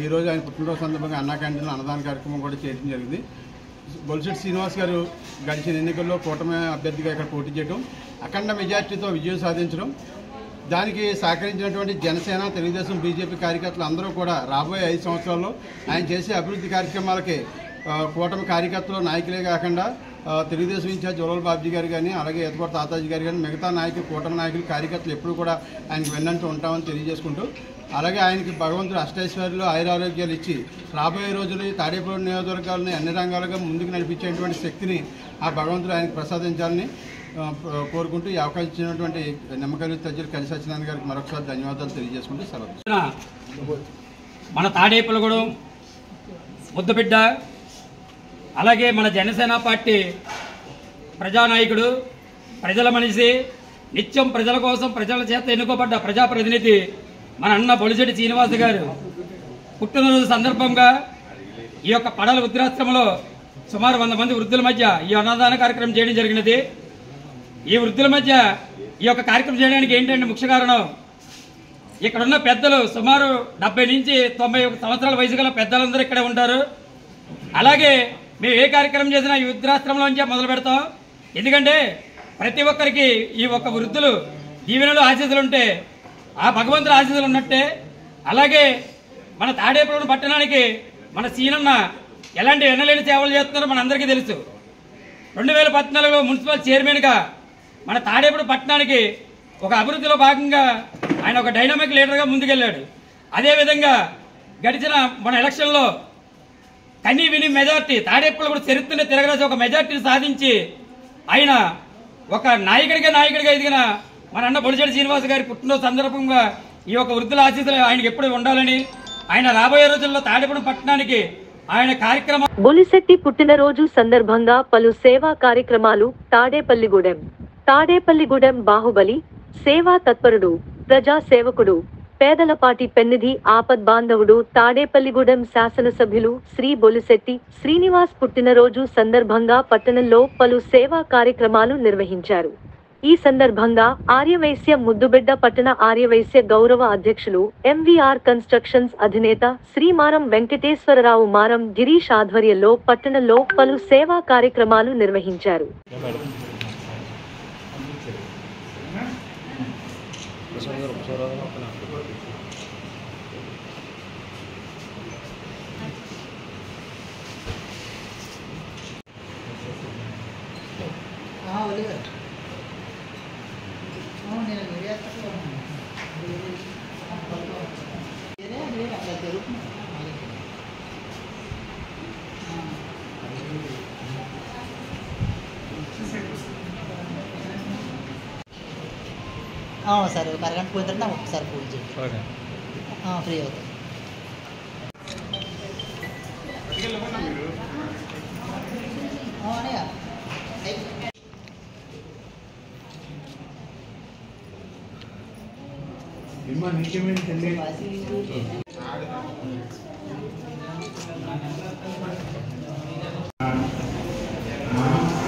ఈరోజు ఆయన పుట్టినరోజు సందర్భంగా అన్నా క్యాంటీన్లో అన్నదాన కార్యక్రమం కూడా చేయడం జరిగింది. బొలిశెట్టి శ్రీనివాస్ గారు గడిచిన ఎన్నికల్లో కూటమి అభ్యర్థిగా ఇక్కడ పోటీ చేయడం, అఖండ మెజార్టీతో విజయం సాధించడం, దానికి సహకరించినటువంటి జనసేన, తెలుగుదేశం, బీజేపీ కార్యకర్తలు అందరూ కూడా రాబోయే 5 సంవత్సరాల్లో ఆయన చేసే అభివృద్ధి కార్యక్రమాలకి కూటమి కార్యకర్తలు నాయకులే కాకుండా తెలుగుదేశం ఇన్ఛార్జ్ ఉలవల బాబ్జీ గారు కానీ అలాగే ఎత్తుకోట తాతాజీ గారు కానీ మిగతా నాయకులు కూటమి నాయకులు కార్యకర్తలు ఎప్పుడు కూడా ఆయనకు వెన్నంటూ ఉంటామని తెలియజేసుకుంటూ అలాగే ఆయనకి భగవంతుడు అష్టైశ్వర్యాలు ఆయురారోగ్యాలు ఇచ్చి రాబోయే రోజులు తాడేపల్లి నియోజకవర్గాలని అన్ని రంగాలుగా ముందుకు నడిపించేటువంటి శక్తిని ఆ భగవంతుడు ఆయనకు ప్రసాదించాలని కోరుకుంటూ ఈ అవకాశం ఇచ్చినటువంటి నిమ్మకాయలు తజ్జులు కలిసి సత్యనారాయణ గారికి మరొకసారి ధన్యవాదాలు తెలియజేసుకుంటూ సెలవు. మన తాడేపల్లిగూడెం ముద్దుబిడ్డ అలాగే మన జనసేన పార్టీ ప్రజానాయకుడు, ప్రజల మనిషి, నిత్యం ప్రజల కోసం ప్రజల చేత ఎన్నుకోబడ్డ ప్రజాప్రతినిధి మన అన్న బొలిశెట్టి శ్రీనివాస్ గారు పుట్టినరోజు సందర్భంగా ఈ యొక్క పడాల వృద్ధాశ్రమంలో సుమారు 100 మంది వృద్ధుల మధ్య ఈ అన్నదాన కార్యక్రమం చేయడం జరిగినది. ఈ వృద్ధుల మధ్య ఈ యొక్క కార్యక్రమం చేయడానికి ఏంటంటే ముఖ్య కారణం ఇక్కడున్న పెద్దలు సుమారు 70 నుంచి 91 సంవత్సరాల వయసు గల పెద్దలందరూ ఇక్కడే ఉంటారు. అలాగే మేము ఏ కార్యక్రమం చేసినా ఈ వృద్ధాశ్రమంలోంచే మొదలు పెడతాం. ఎందుకంటే ప్రతి ఒక్కరికి ఈ ఒక్క వృద్ధులు దీవెనలు ఆశీస్సులు ఉంటే ఆ భగవంతుల ఆశీస్సులు ఉన్నట్టే. అలాగే మన తాడేపల్లి పట్టణానికి మన సీనన్న ఎలాంటి ఎన్నలేని సేవలు చేస్తున్నారో మనందరికీ తెలుసు. 2014లో మున్సిపల్ చైర్మన్గా మన తాడేపల్లి పట్టణానికి ఒక అభివృద్ధిలో భాగంగా ఆయన ఒక డైనామిక్ లీడర్గా ముందుకెళ్ళాడు. అదేవిధంగా గడిచిన మన ఎలక్షన్లో కనీ విని మెజార్టీ తాడేపల్లి కూడా చరిత్రని తిరగరాసి ఒక మెజార్టీని సాధించి ఆయన ఒక నాయకుడిగా ఎదిగిన మన అన్న బొలిశెట్టి శ్రీనివాస్ గారి పుట్టినరోజు సందర్భంగా ఈ యొక్క వృద్ధుల ఆశీస్సులు ఆయనకి ఎప్పుడు ఉండాలని ఆయన రాబోయే రోజుల్లో తాడేపల్లి పట్టణానికి ఆయన కార్యక్రమం. బొలిశెట్టి పుట్టినరోజు సందర్భంగా పలు సేవా కార్యక్రమాలు. తాడేపల్లిగూడెం బాహుబలి, సేవా తత్పరుడు, ప్రజా సేవకుడు, పేదలపాటి పెన్నిధి, ఆపద్ బాంధవుడు. తాడేపల్లిగూడెం శాసనసభ్యులు శ్రీ బొలిశెట్టి శ్రీనివాస్ పుట్టినరోజు సందర్భంగా పట్టణంలో పలు సేవా కార్యక్రమాలు నిర్వహించారు. ఈ సందర్భంగా ఆర్యవైశ్య ముద్దుబిడ్డ పట్టణ ఆర్యవైశ్య గౌరవ అధ్యక్షులు ఎంవీఆర్ కన్స్ట్రక్షన్స్ అధినేత శ్రీ మారం వెంకటేశ్వరరావు మారం గిరీష్ ఆధ్వర్యంలో పట్టణంలో పలు సేవా కార్యక్రమాలు నిర్వహించారు. సార్ ఒక అరగంట పోయిన తర్వాత నాకు ఒకసారి ఫోన్ చేయండి. ఫ్రీ అవుతుంది.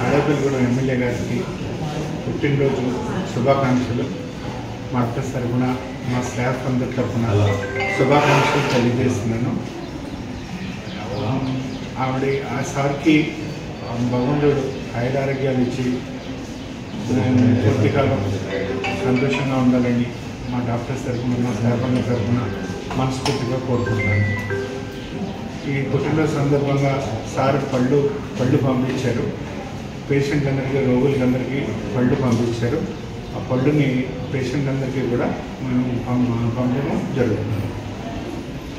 ఆడపల్లిగూడెం ఎమ్మెల్యే గారికి పుట్టినరోజు శుభాకాంక్షలు. మా అక్క తరఫున మా స్టాఫ్ అందరి తరఫున శుభాకాంక్షలు తెలియజేస్తున్నాను. ఆవిడ ఆ సార్కి భగవంతుడు ఆయురారోగ్యాలు ఇచ్చి పూర్తికాలం సంతోషంగా ఉండాలని మా డాక్టర్స్ తరఫున మా స్టాఫ్ అందరి తరఫున మనస్ఫూర్తిగా కోరుకుంటున్నాను. ఈ పుట్టినరోజు సందర్భంగా సార్ పళ్ళు పంపించారు. పేషెంట్ అందరికీ, రోగులకందరికీ పళ్ళు పంపించారు. ఆ పళ్ళుని పేషెంట్ అందరికీ కూడా మేము పంపడం జరుగుతుంది.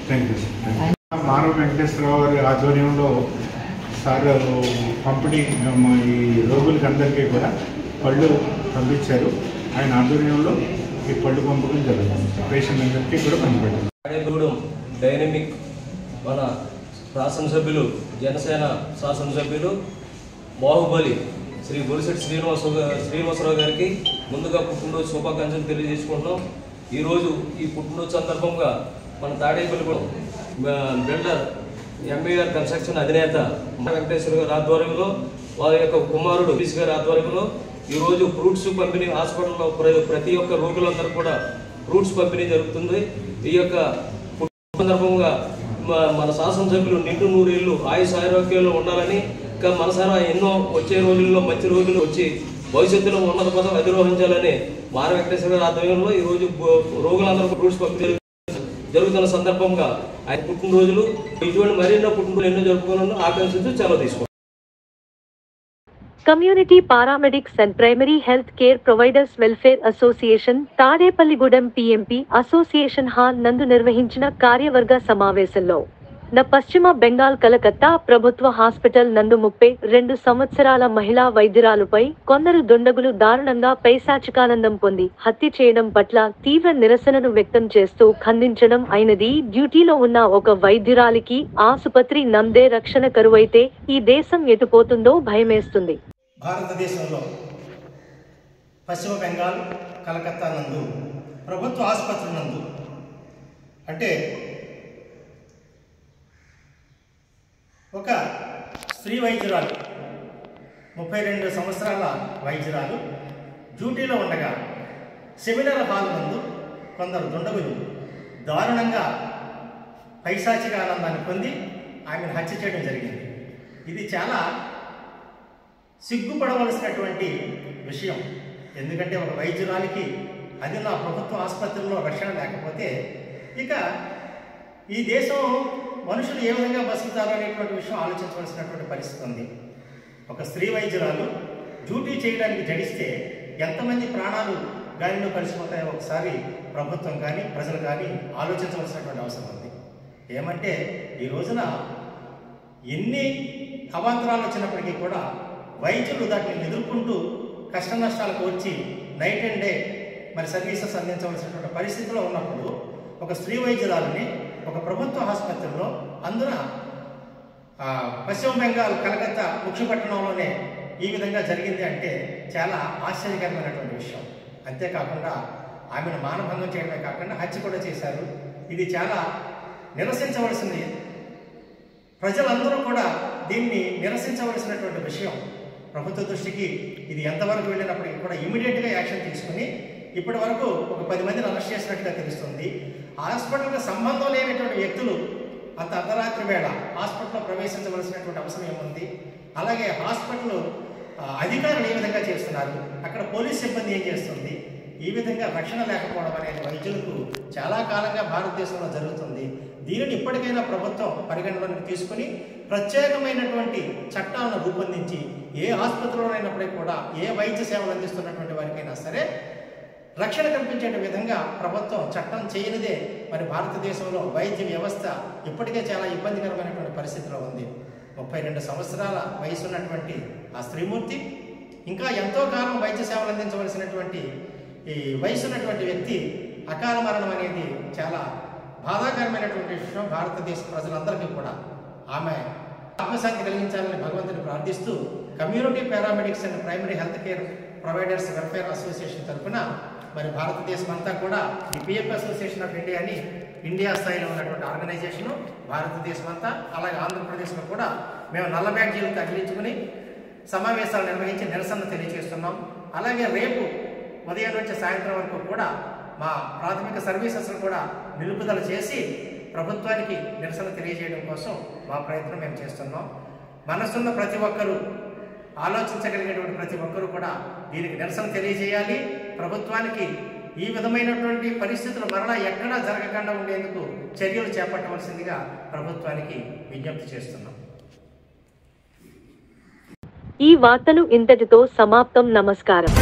Thank you sir. మానవ వెంకటేశ్వరరావు గారి ఆధ్వర్యంలో సార్ పంపిణీ ఈ రోగులకి అందరికీ కూడా పళ్ళు పంపించారు. ఆయన ఆధ్వర్యంలో ఈ పళ్ళు పంపడం జరుగుతుంది. పేషెంట్ అందరికీ కూడా పంచిపెట్టారు. డైనమిక్ మన శాసనసభ్యులు, జనసేన శాసనసభ్యులు బాహుబలి శ్రీ బొలిశెట్టి శ్రీనివాసరావు గారికి ముందుగా పుట్టినరోజు శుభాకాంక్షలు తెలియజేసుకుంటున్నాం. ఈరోజు ఈ పుట్టినరోజు సందర్భంగా మన తాడేపల్లిగూడెం బిల్డర్ ఎంబీఆర్ కన్స్ట్రక్షన్ అధినేత వెంకటేశ్వర గారి ఆధ్వర్యంలో, వారి యొక్క కుమారుడు బీసీ గారి ఆధ్వర్యంలో ఈరోజు ఫ్రూట్స్ పంపిణీ హాస్పిటల్లో ప్రతి ఒక్క రోగులందరూ కూడా ఫ్రూట్స్ పంపిణీ జరుగుతుంది. ఈ యొక్క సందర్భంగా మన శాసనసభ్యులు నిండు నూరేళ్లు ఆయుష్ ఆరోగ్యాలు ఉండాలని, ఇంకా మనసారా ఎన్నో వచ్చే రోజుల్లో మంచి రోజులు వచ్చి భవిష్యత్తులో ఉన్నత పదం అధిరోహించాలని మార వెంకటేశ్వర గారి ఆధ్వర్యంలో ఈరోజు రోగులందరూ ఫ్రూట్స్ పంపిణీ జరుగుతున్న సందర్భంగా ఆయన పుట్టినరోజులు ఇటువంటి మరెన్నో పుట్టినరోజులు ఎన్నో జరుపుకోవాలని ఆకాంక్షిస్తూ సెలవు తీసుకుంటాం. Community paramedics and primary health care providers welfare association Tadepalligudem PMP association hall నందు నిర్వహించిన కార్యవర్గ సమావేశంలో పశ్చిమ బెంగాల్ కలకత్తా ప్రభుత్వ హాస్పిటల్ నందు 32 సంవత్సరాల మహిళా వైద్యురాలుపై కొందరు దుండగులు దారుణంగా పైశాచికానందం పొంది హత్య చేయడం పట్ల తీవ్ర నిరసనను వ్యక్తం చేస్తూ ఖండించడం అయినది. డ్యూటీలో ఉన్న ఒక వైద్యురాలికి ఆసుపత్రి నందే రక్షణ కరువైతే ఈ దేశం ఎటుపోతుందో భయమేస్తుంది. భారతదేశంలో పశ్చిమ బెంగాల్ కలకత్తా నందు ప్రభుత్వ ఆసుపత్రి నందు అంటే ఒక స్త్రీ వైద్యురాలు 32 సంవత్సరాల వైద్యురాలు డ్యూటీలో ఉండగా సెమినార్ హాల్ నందు కొందరు దుండగులు దారుణంగా పైశాచిక ఆనందాన్ని పొంది ఆమెను హత్య చేయడం జరిగింది. ఇది చాలా సిగ్గుపడవలసినటువంటి విషయం. ఎందుకంటే ఒక వైద్యురాలికి, అది నా ప్రభుత్వ ఆసుపత్రిలో రక్షణ లేకపోతే ఇక ఈ దేశం మనుషులు ఏ విధంగా బతుకుతారు అనేటువంటి విషయం ఆలోచించవలసినటువంటి పరిస్థితి ఉంది. ఒక స్త్రీ వైద్యురాలు డ్యూటీ చేయడానికి జడిస్తే ఎంతమంది ప్రాణాలు గాలిలో కలిసిపోతాయో ఒకసారి ప్రభుత్వం కానీ ప్రజలు కానీ ఆలోచించవలసినటువంటి అవసరం ఉంది. ఏమంటే ఈ రోజున ఎన్ని అవాంతరాలు వచ్చినప్పటికీ కూడా వైద్యులు దాటిని ఎదుర్కొంటూ కష్ట నష్టాలు కోర్చి నైట్ అండ్ డే మరి సర్వీసెస్ అందించవలసినటువంటి పరిస్థితిలో ఉన్నప్పుడు ఒక స్త్రీ వైద్యురాలని ఒక ప్రభుత్వ ఆసుపత్రిలో, అందున పశ్చిమ బెంగాల్ కలకత్తా ముఖ్య పట్టణంలోనే ఈ విధంగా జరిగింది అంటే చాలా ఆశ్చర్యకరమైనటువంటి విషయం. అంతేకాకుండా ఆమెను మానభంగం చేయడమే కాకుండా హత్య కూడా చేశారు. ఇది చాలా నిరసించవలసింది. ప్రజలందరూ కూడా దీన్ని నిరసించవలసినటువంటి విషయం. ప్రభుత్వ దృష్టికి ఇది ఎంతవరకు వెళ్ళినప్పటికీ కూడా ఇమీడియట్గా యాక్షన్ తీసుకుని ఇప్పటి వరకు ఒక 10 మందిని అరెస్ట్ చేసినట్టుగా తెలుస్తుంది. హాస్పిటల్కి సంబంధం లేనటువంటి వ్యక్తులు అంత అర్ధరాత్రి వేళ హాస్పిటల్లో ప్రవేశించవలసినటువంటి అవసరం ఏముంది? అలాగే హాస్పిటల్ అధికారులు ఏ విధంగా చేస్తున్నారు, అక్కడ పోలీస్ సిబ్బంది ఏం చేస్తుంది, ఈ విధంగా రక్షణ లేకపోవడం అనేది వైద్యులకు చాలా కాలంగా భారతదేశంలో జరుగుతుంది. దీనిని ఇప్పటికైనా ప్రభుత్వం పరిగణలోకి తీసుకుని ప్రత్యేకమైనటువంటి చట్టాలను రూపొందించి ఏ ఆసుపత్రిలోనైనప్పటికీ కూడా ఏ వైద్య సేవలు అందిస్తున్నటువంటి వారికైనా సరే రక్షణ కల్పించే విధంగా ప్రభుత్వం చట్టం చేయనిదే మరి భారతదేశంలో వైద్య వ్యవస్థ ఇప్పటికే చాలా ఇబ్బందికరమైనటువంటి పరిస్థితిలో ఉంది. 32 సంవత్సరాల వయసు ఉన్నటువంటి ఆ స్త్రీమూర్తి ఇంకా ఎంతో కాలం వైద్య సేవలు అందించవలసినటువంటి ఈ వయసు ఉన్నటువంటి వ్యక్తి అకాల మరణం అనేది చాలా బాధాకరమైనటువంటి విషయం. భారతదేశ ప్రజలందరికీ కూడా ఆమె ఆత్మశాంతి కలిగించాలని భగవంతుని ప్రార్థిస్తూ community paramedics and primary health care providers welfare association తరఫున మరి భారతదేశం అంతా కూడా ఈ పిఎఫ్ అసోసియేషన్ ఆఫ్ ఇండియా అని ఇండియా స్థాయిలో ఉన్నటువంటి ఆర్గనైజేషను భారతదేశం అంతా అలాగే ఆంధ్రప్రదేశ్లో కూడా మేము నల్ల బ్యాడ్జీలు తగిలించుకుని సమావేశాలు నిర్వహించి నిరసన తెలియజేస్తున్నాం. అలాగే రేపు ఉదయం నుంచి సాయంత్రం వరకు కూడా మా ప్రాథమిక సర్వీసెస్ను కూడా నిలుపుదల చేసి ప్రభుత్వానికి నిరసన తెలియజేయడం కోసం మా ప్రయత్నం మేము చేస్తున్నాం. మనసున్న ప్రతి ఒక్కరూ ఆలోచించగలిగినటువంటి ప్రతి ఒక్కరూ కూడా దీనికి నిరసన తెలియజేయాలి. ప్రభుత్వానికి ఈ విధమైనటువంటి పరిస్థితులు మరలా ఎక్కడా జరగకుండా ఉండేందుకు చర్యలు చేపట్టవలసిందిగా ప్రభుత్వానికి విజ్ఞప్తి చేస్తున్నాం. ఈ వార్తలు ఇంతటితో సమాప్తం. నమస్కారం.